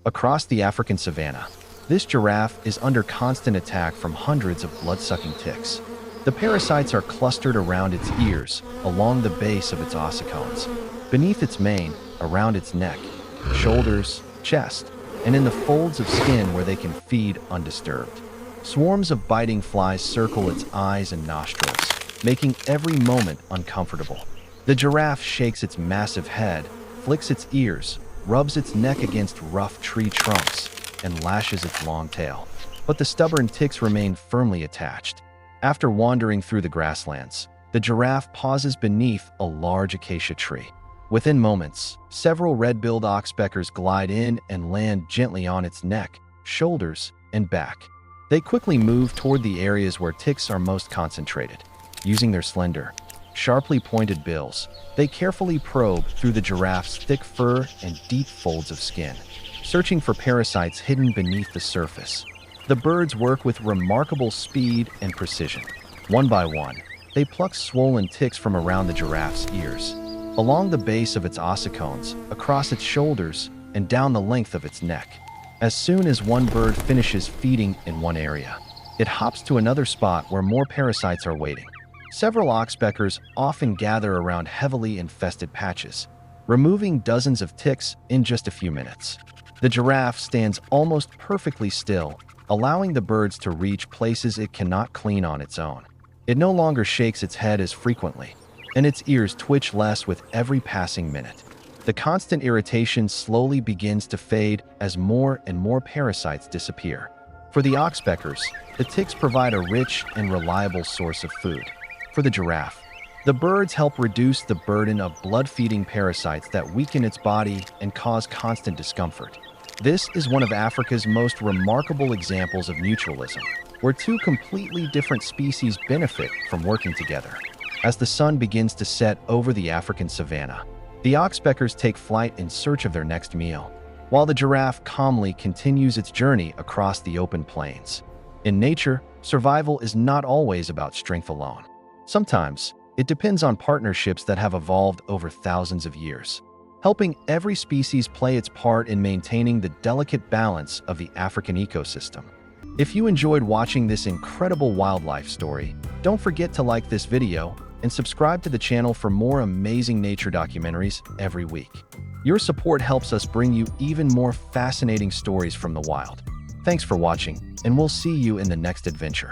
Across the African savanna, this giraffe is under constant attack from hundreds of blood-sucking ticks. The parasites are clustered around its ears, along the base of its ossicones, beneath its mane, around its neck, shoulders, chest, and in the folds of skin where they can feed undisturbed. Swarms of biting flies circle its eyes and nostrils, making every moment uncomfortable. The giraffe shakes its massive head, flicks its ears, rubs its neck against rough tree trunks, and lashes its long tail. But the stubborn ticks remain firmly attached. After wandering through the grasslands, the giraffe pauses beneath a large acacia tree. Within moments, several red-billed oxpeckers glide in and land gently on its neck, shoulders, and back. They quickly move toward the areas where ticks are most concentrated. Using their slender, sharply pointed bills, they carefully probe through the giraffe's thick fur and deep folds of skin, searching for parasites hidden beneath the surface. The birds work with remarkable speed and precision. One by one, they pluck swollen ticks from around the giraffe's ears, along the base of its ossicones, across its shoulders, and down the length of its neck. As soon as one bird finishes feeding in one area, it hops to another spot where more parasites are waiting. Several oxpeckers often gather around heavily infested patches, removing dozens of ticks in just a few minutes. The giraffe stands almost perfectly still, allowing the birds to reach places it cannot clean on its own. It no longer shakes its head as frequently, and its ears twitch less with every passing minute. The constant irritation slowly begins to fade as more and more parasites disappear. For the oxpeckers, the ticks provide a rich and reliable source of food. For the giraffe, the birds help reduce the burden of blood-feeding parasites that weaken its body and cause constant discomfort. This is one of Africa's most remarkable examples of mutualism, where two completely different species benefit from working together. As the sun begins to set over the African savanna, the oxpeckers take flight in search of their next meal, while the giraffe calmly continues its journey across the open plains. In nature, survival is not always about strength alone. Sometimes, it depends on partnerships that have evolved over thousands of years, helping every species play its part in maintaining the delicate balance of the African ecosystem. If you enjoyed watching this incredible wildlife story, don't forget to like this video and subscribe to the channel for more amazing nature documentaries every week. Your support helps us bring you even more fascinating stories from the wild. Thanks for watching, and we'll see you in the next adventure.